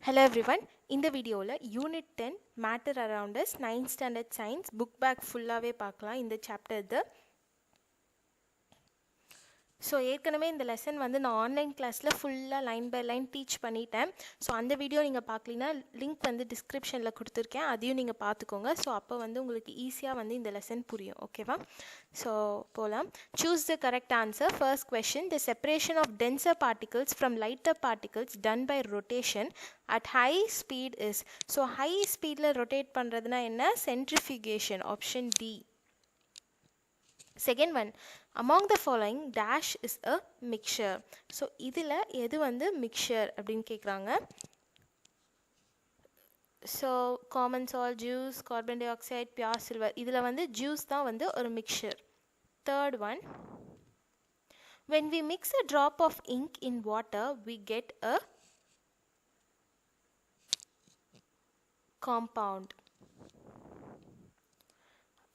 Hello everyone. இந்த வீடியோவில் unit 10 matter around as 9th standard science book back ஃபுல்லாகவே பார்க்கலாம் இந்த சாப்டர் இது. ஸோ ஏற்கனவே இந்த லெசன் வந்து நான் ஆன்லைன் கிளாஸில் ஃபுல்லாக லைன் பை லைன் டீச் பண்ணிட்டேன். ஸோ அந்த வீடியோ நீங்கள் பார்க்கலின்னா லிங்க் வந்து டிஸ்கிரிப்ஷனில் கொடுத்துருக்கேன், அதையும் நீங்கள் பார்த்துக்கோங்க. ஸோ அப்போ வந்து உங்களுக்கு ஈஸியாக வந்து இந்த லெசன் புரியும். ஓகேவா? ஸோ போகலாம். Choose the correct answer. First question, the separation of denser particles from lighter particles done by rotation at high speed is. So high ஸ்பீடில் ரொட்டேட் பண்ணுறதுனா என்ன? Centrifugation. Option D. Second one, among the following dash is a mixture. So இதில் எது வந்து mixture அப்படின்னு கேட்குறாங்க. So common salt, juice, carbon dioxide, pure silver, இதில் வந்து ஜூஸ் தான் வந்து ஒரு mixture. Third one, when we mix a drop of ink in water we get a compound.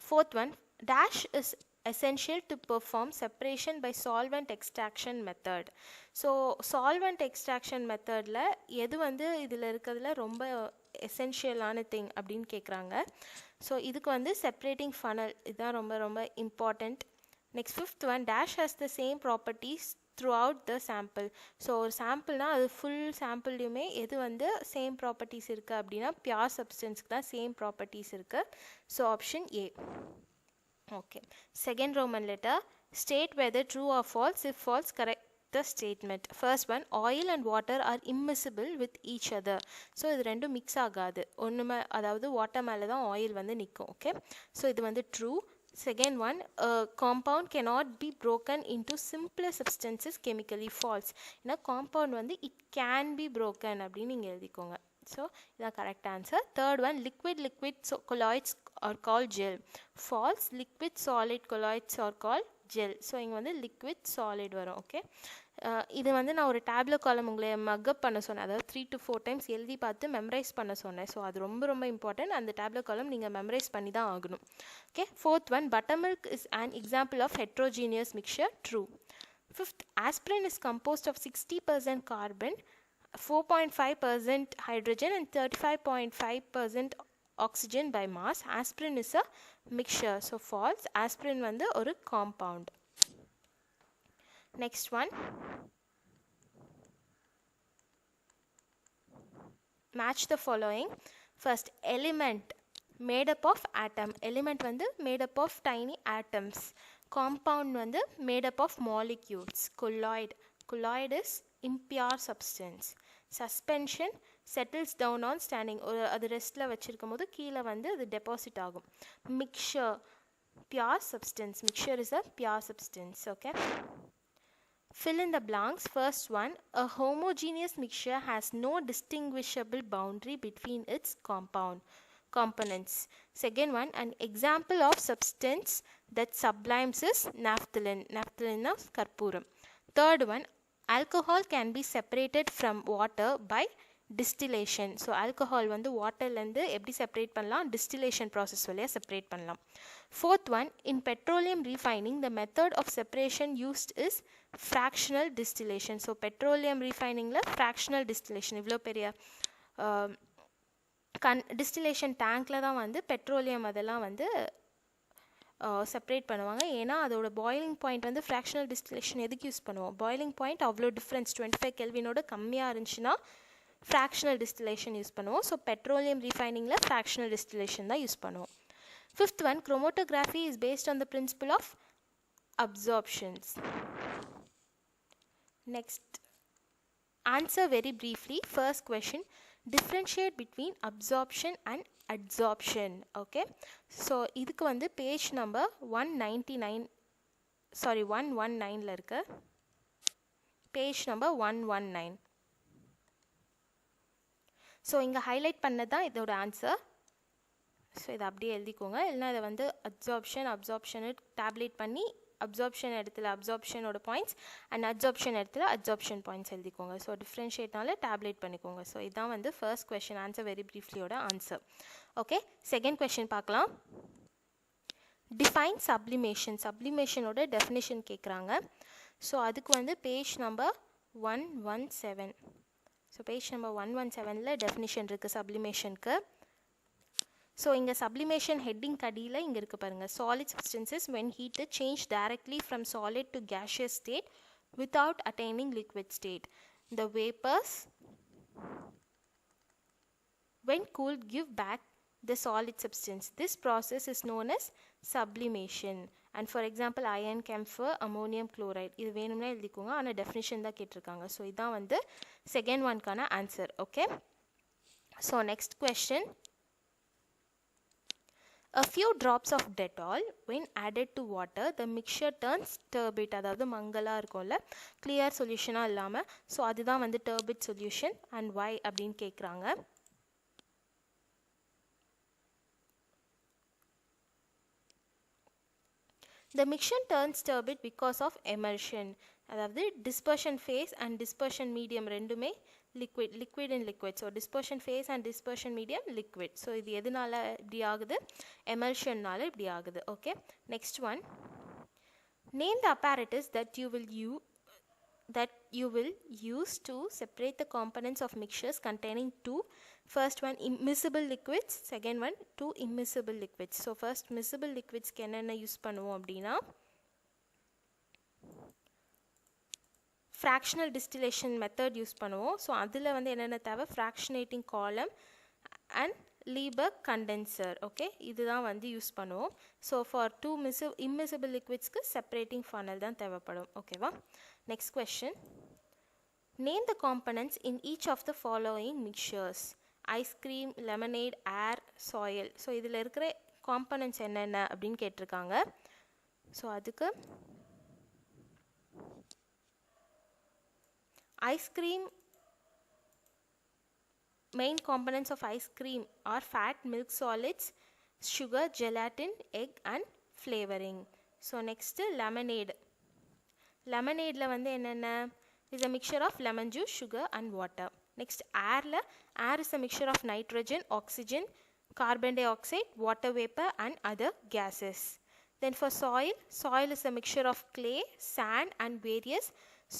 Fourth one, dash is essential to perform separation by solvent extraction method. So solvent extraction மெத்தடில் எது வந்து இதில் இருக்கிறதுல ரொம்ப எசென்ஷியலான thing அப்படின்னு கேட்குறாங்க. So இதுக்கு வந்து செப்பரேட்டிங் ஃபனல் இதுதான் ரொம்ப ரொம்ப important. Next fifth one, dash has the same properties through out the sample. So ஒரு சாம்பிள்னால் அது ஃபுல் சாம்பிள்லையுமே எது வந்து சேம் ப்ராப்பர்ட்டிஸ் இருக்குது அப்படின்னா பியூர் சப்ஸ்டன்ஸ்க்கு தான் சேம் ப்ராப்பர்ட்டிஸ் இருக்குது. So option A. Okay. Second Roman letter, state whether true or false. If false, correct the statement. First one, oil and water are immiscible with each other. So இது ரெண்டும் mix ஆகாது. ஒன்றுமே, அதாவது water மேலே தான் oil வந்து நிற்கும். Okay, so இது வந்து true. Second one, compound cannot be broken into simpler substances chemically. False. ஏன்னா compound வந்து it can be broken அப்படின்னு நீங்கள் எழுதிக்கோங்க. ஸோ இதான் correct answer. Third one, liquid colloids are called gel. False. liquid solid colloids are called gel. So இங்கே வந்து liquid solid வரும். Okay, இது வந்து நான் ஒரு டேப்லெட் காலம் உங்களை மக்கப் பண்ண சொன்னேன், அதாவது 3 to 4 times எழுதி பார்த்து மெமரைஸ் பண்ண சொன்னேன். ஸோ அது ரொம்ப ரொம்ப இம்பார்ட்டன்ட். அந்த டேப்லெட் காலம் நீங்கள் மெமரைஸ் பண்ணி தான் ஆகணும். Okay, fourth one, buttermilk is an example of heterogeneous mixture. True. Fifth, aspirin is composed of 60% carbon, 4.5% hydrogen and 35.5% oxygen by mass. Aspirin is a mixture. So false. Aspirin வந்து ஒரு compound. Next one, match the following. First, element made up of atom. Element வந்து made up of tiny atoms. Compound வந்து made up of molecules. Colloid is impure substance. Suspension settles down on standing. ஒரு அது ரெஸ்ட்டில் வச்சுருக்கும் போது கீழே வந்து அது deposit ஆகும். Mixture, pure substance. Mixture is a pure substance. Okay, fill in the blanks. First one, a homogeneous mixture has no distinguishable boundary between its components. Second one, an example of substance that sublimes is naphthalene. Naphthalene is karpooram. Third one, alcohol can be separated from water by distillation. So alcohol வந்து வாட்டர்லேருந்து எப்படி separate பண்ணலாம்? Distillation process வழியாக separate பண்ணலாம். Fourth one, in petroleum refining the method of separation used is fractional distillation. So petroleum ரீஃபைனிங்கில் fractional distillation, இவ்வளோ பெரிய distillation டேங்க்கில் தான் வந்து பெட்ரோலியம் அதெல்லாம் வந்து செப்பரேட் பண்ணுவாங்க. ஏன்னா அதோட பாயிலிங் பாயிண்ட் வந்து ஃப்ராக்ஷனல் டிஸ்டிலேஷன் எதுக்கு யூஸ் பண்ணுவோம்? பாயிலிங் பாயிண்ட் அவ்வளோ டிஃப்ரென்ஸ் 25 கெல்வினோட கம்மியாக இருந்துச்சுன்னா ஃப்ராக்ஷனல் டிஸ்டிலேஷன் யூஸ் பண்ணுவோம். ஸோ பெட்ரோலியம் ரீஃபைனிங்கில் ஃப்ராக்ஷனல் டிஸ்டிலேஷன் தான் யூஸ் பண்ணுவோம். Fifth one, chromatography is based on the principle of absorptions. Next, answer very briefly. First question, differentiate between absorption and adsorption. Okay, so இதுக்கு வந்து page number 119ல இருக்கு. Page number 119. So இங்கே highlight பண்ணது தான் இதோட answer. So இதை அப்படியே எழுதிக்கோங்க. இல்லைனா இதை வந்து அப்சார்ப்ஷனு டேப்லேட் பண்ணி அப்சார்ப்ஷன் இடத்துல அப்சார்ப்ஷனோட பாயிண்ட்ஸ் அண்ட் அப்சார்ப்ஷன் இடத்துல அப்சார்ப்ஷன் பாயிண்ட்ஸ் எழுதிக்கோங்க. ஸோ டிஃப்ரென்ஷியேட்னால டேப்லேட் பண்ணிக்கோங்க. ஸோ இதுதான் வந்து ஃபர்ஸ்ட் கொஷின் ஆன்சர் வெரி ப்ரீஃப்லியோட ஆன்சர். ஓகே, செகண்ட் கொஷின் பார்க்கலாம். Define sublimation. சப்ளிமேஷனோட டெஃபினேஷன் கேட்குறாங்க. ஸோ அதுக்கு வந்து page number 117. So so page number 117ல டெஃபினிஷன் இருக்குது சப்ளிமேஷனுக்கு. ஸோ இங்கே சப்ளிமேஷன் ஹெட்டிங் கடியில் இங்கே இருக்குது பாருங்கள். Solid substances when heated change directly from solid to gaseous state without attaining liquid state. The vapors when cooled give back the solid substance. This process is known as sublimation. And for example iron, camphor, ammonium chloride. இது வேணும்னா எழுதிக்கோங்க, ஆனால் definition தான் கேட்டிருக்காங்க. So இதான் வந்து second ஒன்க்கான answer. Okay, so next question. A few drops of Dettol when added to water the mixture turns turbid. அதாவது மங்கலாக இருக்கும்ல, கிளியர் சொல்யூஷனாக இல்லாமல். ஸோ அதுதான் வந்து turbid சொல்யூஷன். அண்ட் why அப்படின்னு கேட்குறாங்க. The mixture turns turbid because of emulsion. அதாவது dispersion phase and dispersion medium ரெண்டுமே liquid in liquid. So dispersion phase and dispersion medium liquid. So இது எதனால இப்படி ஆகுது? emulsionனால இப்படி ஆகுது. Okay, next one. Name the apparatus that you will use to separate the components of mixtures containing two. First one immiscible liquids, second one two immiscible liquids. So first miscible liquids க்கு என்னென்ன use பண்ணுவோம் அப்படின்னா fractional distillation method use பண்ணுவோம். So அதில் வந்து என்னென்ன தேவை? fractionating column and Lieber condenser. Okay, இதுதான் வந்து யூஸ் பண்ணுவோம். ஸோ ஃபார் டூ immiscible liquidsக்கு separating funnel தான் தேவைப்படும். ஓகேவா? Next question. Name the components in each of the following mixtures. Ice cream, lemonade, air, soil. So இதில் இருக்கிற காம்பனன்ட்ஸ் என்னென்ன அப்படின்னு கேட்டிருக்காங்க. ஸோ அதுக்கு ice cream, main components of ice cream are fat, milk solids, sugar, gelatin, egg and flavoring. So next lemonade. Lemonade வந்து என்னென்ன? is a mixture of lemon juice, sugar and water. Next air is a mixture of nitrogen, oxygen, carbon dioxide, water vapor and other gases. Then for soil is a mixture of clay, sand and various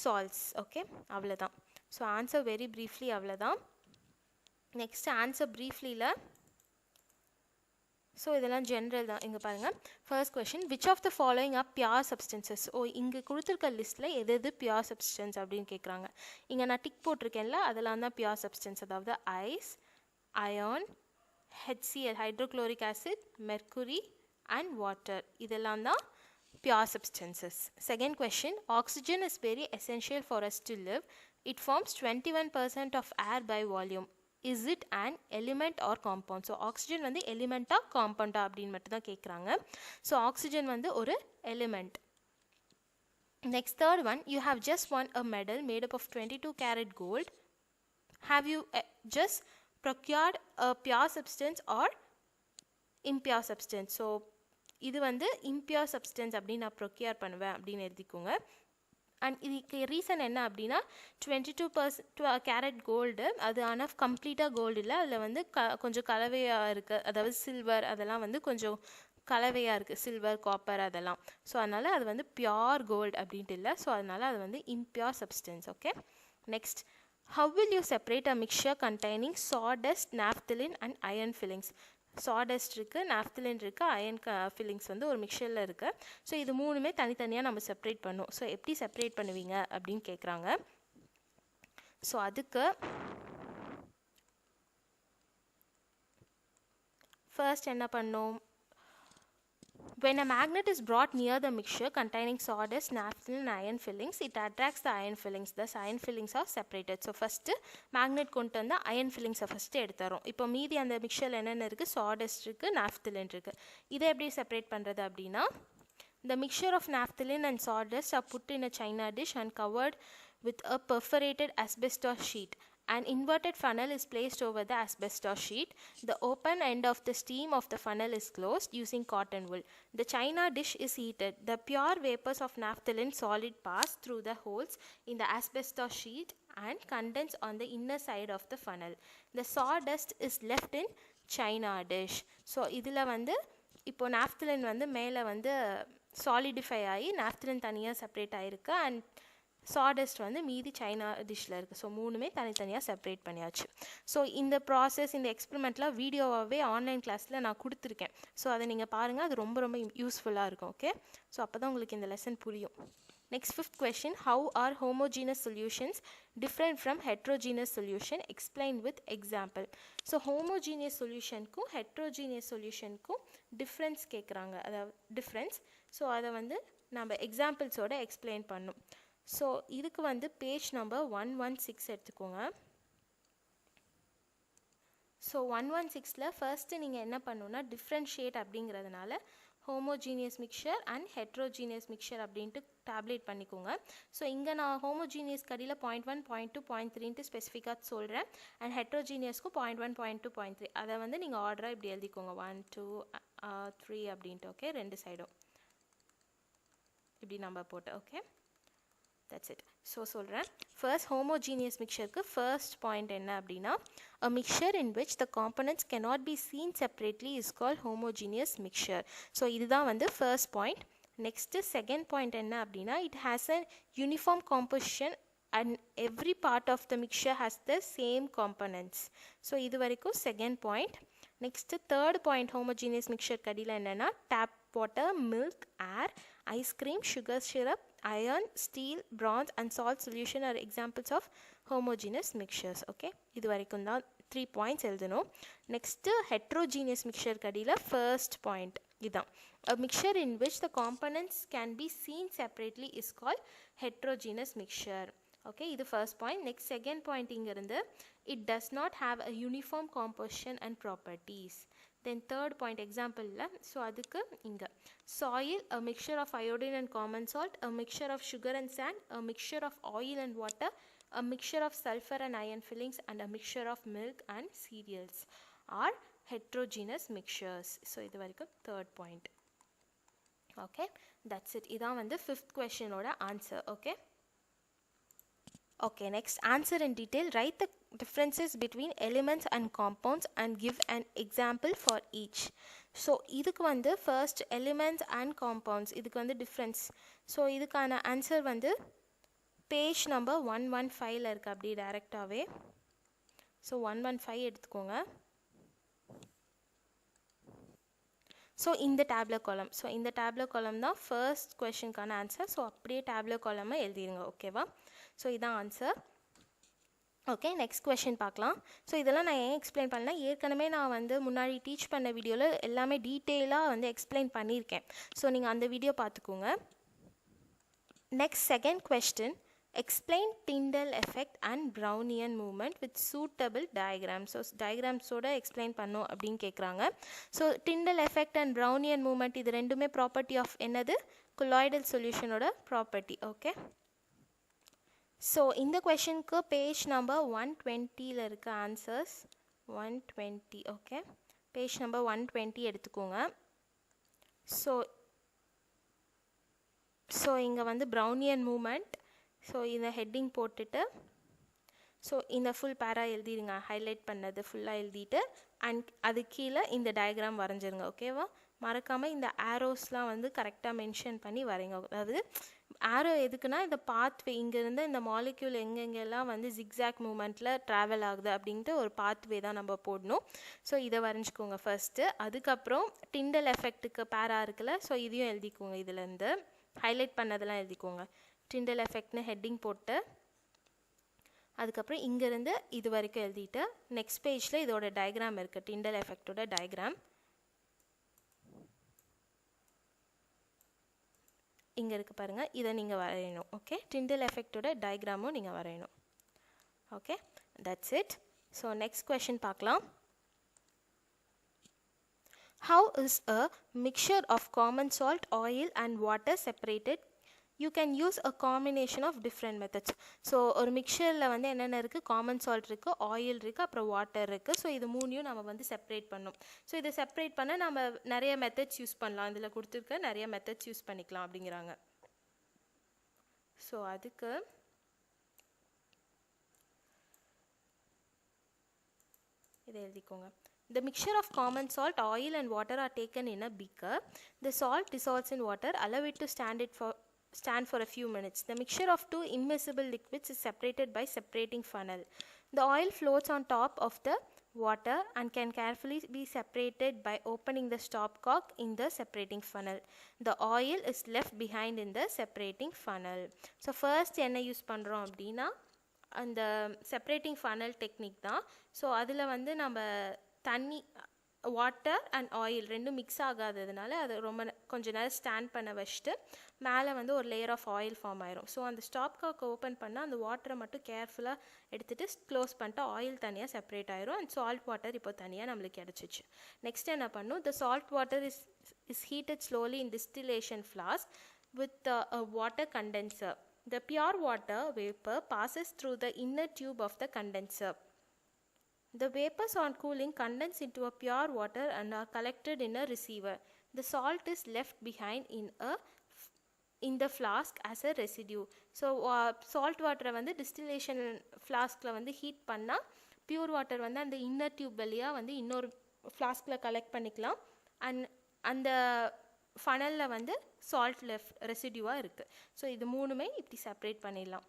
salts. Okay, அவ்வளோதான். So answer very briefly அவ்வளோதான். Next answer ப்ரீஃப்லியில் so இதெல்லாம் general தான். இங்கே பாருங்கள், first question. Which of the following are pure substances? இங்கே கொடுத்துருக்க லிஸ்ட்டில் எது பியூர் சப்ஸ்டன்ஸ் அப்படின்னு கேட்குறாங்க. இங்கே நான் டிக் போட்டிருக்கேன்ல, அதெல்லாம் தான் பியூர் சப்ஸ்டன்ஸ். அதாவது ice, iron, HCl hydrochloric acid, mercury and water, இதெல்லாம் தான் pure substances. Second question. Oxygen is very essential for us to live. It forms 21% of air by volume. Is it an element or compound? So oxygen வந்து எலிமெண்ட்டா காம்பவுண்டா அப்படின்னு மட்டும் தான் கேட்குறாங்க. So oxygen வந்து ஒரு element. Next third one. You have just won a medal made up of 22 karat gold. Have you just procured a pure substance or impure substance? So இது வந்து impure substance அப்படின்னு நான் ப்ரொக்யூர் பண்ணுவேன் அப்படின்னு எழுதிக்கோங்க. And இதுக்கு ரீசன் என்ன அப்படின்னா 22% கேரட் கோல்டு, அது ஆனால் கம்ப்ளீட்டாக கோல்டு இல்லை, அதில் வந்து கொஞ்சம் கலவையாக இருக்குது. அதாவது சில்வர் அதெல்லாம் வந்து கொஞ்சம் கலவையாக இருக்குது, சில்வர் காப்பர் அதெல்லாம். ஸோ அதனால் அது வந்து பியோர் கோல்டு அப்படின்ட்டு இல்லை. ஸோ அதனால் அது வந்து impure substance. Okay, next. How will you separate a mixture containing sawdust, naphthalene and iron fillings? Saddest இருக்குது, நாப்தலின் இருக்குது, அயன் ஃபில்லிங்ஸ் வந்து ஒரு மிக்சரில் இருக்குது. ஸோ இது மூணுமே தனித்தனியாக நம்ம செப்ரேட் பண்ணுவோம். ஸோ எப்படி செப்ரேட் பண்ணுவீங்க அப்படின்னு கேட்குறாங்க. ஸோ அதுக்கு ஃபர்ஸ்ட் என்ன பண்ணோம்? When a magnet is brought near the mixture containing sawdust, naphthalene and iron fillings, it attracts the iron fillings. Thus iron fillings are separated. So first magnet கொண்டு வந்து iron fillings first எடுத்துறோம். இப்போ மீதி அந்த மிக்சர்ல என்னென்ன இருக்கு? sawdust இருக்கு, naphthalene இருக்கு. இதை எப்படி செப்பரேட் பண்றது அப்படின்னா, the mixture of naphthalene and sawdust are put in a china dish and covered with a perforated asbestos sheet. An inverted funnel is placed over the asbestos sheet. The open end of the steam of the funnel is closed using cotton wool. The china dish is heated. The pure vapors of naphthalene solid pass through the holes in the asbestos sheet and condense on the inner side of the funnel. The sawdust is left in china dish. So இதில் வந்து இப்போ naphthalene வந்து மேலே வந்து solidify ஆகி naphthalene தனியாக separate ஆகிருக்கு, and saddest வந்து மீதி சைனா டிஷ்ஷில் இருக்குது. ஸோ மூணுமே தனித்தனியாக செப்பரேட் பண்ணியாச்சு. ஸோ இந்த ப்ராசஸ் இந்த எக்ஸ்பெரிமெண்ட்லாம் வீடியோவாகவே ஆன்லைன் கிளாஸில் நான் கொடுத்துருக்கேன். ஸோ அதை நீங்கள் பாருங்கள், அது ரொம்ப ரொம்ப யூஸ்ஃபுல்லாக இருக்கும். ஓகே, ஸோ அப்போ தான் உங்களுக்கு இந்த லெசன் புரியும். Next, fifth question, how are homogeneous solutions different from heterogeneous solution? Explain with example. So homogeneous solution ku heterogeneous solution ku difference கேக்குறாங்க, அதாவது difference. So அதை வந்து நம்ம examples ஓட explain பண்ணும். So இதுக்கு வந்து page number 116 எடுத்துக்கோங்க. So 116ல first நீங்கள் என்ன பண்ணணும்னா differentiate அப்படிங்கிறதுனால homogeneous mixture and heterogeneous mixture அப்படின்ட்டு டேப்லேட் பண்ணிக்கோங்க. ஸோ இங்கே நான் homogeneous கடியில் 0.1, 0.2, 0.3ன்ட்டு ஸ்பெசிஃபிக்காக சொல்கிறேன். அண்ட் heterogeneousக்கு 0.1, 0.2, 0.3 அதை வந்து நீங்கள் ஆர்டராக இப்படி எழுதிக்கோங்க, 1, 2, 3 அப்படின்ட்டு. ஓகே, ரெண்டு சைடும் இப்படி நம்பர் போட்டு. Okay, that's it. ஸோ சொல்கிறேன். ஃபர்ஸ்ட் homogeneous mixtureக்கு first point என்ன அப்படின்னா, a mixture in which the components cannot be seen separately is called homogeneous mixture. So இதுதான் வந்து first point. Next, second point என்ன அப்படின்னா, it has a uniform composition and every part of the mixture has the same components. So இது வரைக்கும் second point. Next, third point homogeneous mixture கடியில் என்னென்னா, tap water, milk, air, ice cream, sugar syrup, iron, steel, bronze and salt solution are examples of homogeneous mixtures. Okay, இது வரைக்கும் தான் 3 points எழுதணும். Next, heterogeneous mixture கடியில் first point இதான், a mixture in which the components can be seen separately is called heterogeneous mixture. Okay, இது first point. Next, second point இங்கிருந்து, it does not have a uniform composition and properties. Then third point example ல, so அதுக்கு இங்க soil, a mixture of iodine and common salt, a mixture of sugar and sand, a mixture of oil and water, a mixture of sulfur and iron fillings and a mixture of milk and cereals are heterogeneous mixtures. So இது வரைக்கும் third point. Okay, that's it. இதான் வந்து fifth question ஓட answer. Okay. Okay, next, answer in detail. Write the differences between elements and compounds and give an example for each. So இதுக்கு வந்து first elements and compounds, இதுக்கு வந்து difference. So இதுக்கான answer வந்து page number 115ல இருக்கு, அப்படி டைரக்டாவே. So 115 எடுத்துக்கோங்க. So இந்த டேப்லர் காலம், ஸோ இந்த டேப்லர் காலம் தான் ஃபர்ஸ்ட் கொஷனுக்கான ஆன்சர். ஸோ அப்படியே டேப்லர் காலமை எழுதிடுங்க. ஓகேவா, ஸோ இதான் ஆன்சர். ஓகே, நெக்ஸ்ட் கொஷின் பார்க்கலாம். ஸோ இதெல்லாம் நான் ஏன் எக்ஸ்பிளைன் பண்ணல, ஏற்கனவே நான் வந்து முன்னாடி டீச் பண்ண வீடியோவில் எல்லாமே டீட்டெயிலாக வந்து எக்ஸ்பிளைன் பண்ணியிருக்கேன். ஸோ நீங்கள் அந்த வீடியோ பார்த்துக்கோங்க. Next second question, explain Tyndall effect and Brownian movement with suitable diagrams. So டயக்ராம்ஸோட எக்ஸ்பிளைன் பண்ணோம் அப்படின்னு கேட்குறாங்க. So Tyndall effect and Brownian movement இது ரெண்டுமே ப்ராப்பர்ட்டி ஆஃப் என்னது, கொலாய்டல் சொல்யூஷனோட ப்ராப்பர்ட்டி. ஓகே, ஸோ இந்த கொஷனுக்கு பேஜ் நம்பர் 120ல் இருக்க ஆன்சர்ஸ் 120. ஓகே, பேஜ் நம்பர் 120 எடுத்துக்கோங்க. ஸோ இங்கே வந்து Brownian movement, ஸோ இந்த ஹெட்டிங் போட்டுட்டு ஸோ இந்த ஃபுல் பேரா எழுதிடுங்க, ஹைலைட் பண்ணது ஃபுல்லாக எழுதிட்டு அண்ட் அது கீழே இந்த டயக்ராம் வரைஞ்சிருங்க. ஓகேவா, மறக்காமல் இந்த ஆரோஸ்லாம் வந்து கரெக்டாக மென்ஷன் பண்ணி வரைங்க. அதாவது ஆரோ எதுக்குன்னா, இந்த பாத்வே இங்கேருந்து இந்த மாலிக்யூல் எங்கெங்கெல்லாம் வந்து ஜிக்ஸாக் மூமெண்ட்டில் ட்ராவல் ஆகுது அப்படின்ட்டு ஒரு பாத்வே தான் நம்ம போடணும். ஸோ இதை வரைஞ்சிக்கோங்க ஃபர்ஸ்ட்டு. அதுக்கப்புறம் டிண்டல் எஃபெக்ட்டுக்கு பேரா இருக்குல்ல, ஸோ இதையும் எழுதிக்கோங்க, இதுலேருந்து ஹைலைட் பண்ணதெல்லாம் எழுதிக்கோங்க. டிண்டல் எஃபெக்ட்னு ஹெட்டிங் போட்டு அதுக்கப்புறம் இங்கேருந்து இது வரைக்கும் எழுதிட்டு நெக்ஸ்ட் பேஜில் இதோட டயக்ராம் இருக்குது, டிண்டல் எஃபெக்டோட டயக்ராம் இங்கே இருக்குது பாருங்கள், இதை நீங்கள் வரையணும். ஓகே, டிண்டல் எஃபெக்டோட டயக்ராமும் நீங்கள் வரையணும். Okay, that's it. So next question பார்க்கலாம். How is a mixture of common salt, oil and water separated? You can use a combination of different methods. So ஒரு மிக்சரில் வந்து என்னென்ன இருக்குது, காமன் சால்ட் இருக்குது, ஆயில் இருக்குது, அப்புறம் வாட்டர் இருக்குது. ஸோ இது மூணையும் நம்ம வந்து செப்பரேட் பண்ணணும். ஸோ இதை செப்பரேட் பண்ண நம்ம நிறைய மெத்தட்ஸ் யூஸ் பண்ணலாம், இதில் கொடுத்துருக்க நிறைய மெத்தட்ஸ் யூஸ் பண்ணிக்கலாம் அப்படிங்கிறாங்க. ஸோ அதுக்கு இதை எழுதிக்கோங்க. The mixture of common salt, oil and water are taken in a beaker. The salt dissolves in water. Allow it to stand stand for a few minutes. The mixture of two immiscible liquids is separated by separating funnel. The oil floats on top of the water and can carefully be separated by opening the stopcock in the separating funnel. The oil is left behind in the separating funnel. So first என்ன use பண்ணுறோம் அப்படின்னா அந்த separating funnel technique தான். So அதில் வந்து நம்ம தண்ணி water and oil ரெண்டும் மிக்ஸ் ஆகாததுனால அதை கொஞ்சம் நேரம் ஸ்டாண்ட் பண்ண வச்சுட்டு மேலே வந்து ஒரு லேயர் ஆஃப் ஆயில் ஃபார்ம் ஆயிரும். ஸோ அந்த ஸ்டாப் காக் ஓப்பன் பண்ணால் அந்த வாட்டரை மட்டும் கேர்ஃபுல்லாக எடுத்துகிட்டு க்ளோஸ் பண்ணிட்டு ஆயில் தனியாக செப்பரேட் ஆயிரும் அண்ட் சால்ட் வாட்டர் இப்போ தனியாக நம்மளுக்கு கிடச்சிச்சு. நெக்ஸ்ட் என்ன பண்ணும், the salt water is heated slowly in distillation flask with a water condenser. The pure water vapor passes through the inner tube of the condenser. The vapors on cooling condense into a pure water and are collected in a receiver. The salt is left behind in the flask as a residue. So salt water வந்து distillation flaskல வந்து heat பண்ணால் pure water வந்து அந்த inner tube வழியாக வந்து இன்னொரு ஃப்ளாஸ்கில் collect பண்ணிக்கலாம் and அந்த ஃபனலில் வந்து சால்ட் ரெசிடியூவாக இருக்குது. ஸோ இது மூணுமே இப்படி செப்பரேட் பண்ணிடலாம்.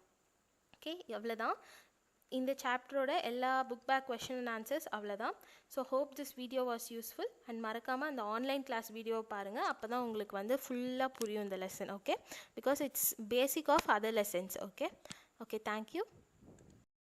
ஓகே, அவ்வளோதான் இந்த சாப்டரோட எல்லா book back question and answers அவ்வளோதான். So hope this video was useful and மறக்காமல் அந்த ஆன்லைன் கிளாஸ் வீடியோவை பாருங்கள். அப்போ தான் உங்களுக்கு வந்து ஃபுல்லாக புரியும் இந்த lesson. Okay, because it's basic of other lessons. Okay, thank you.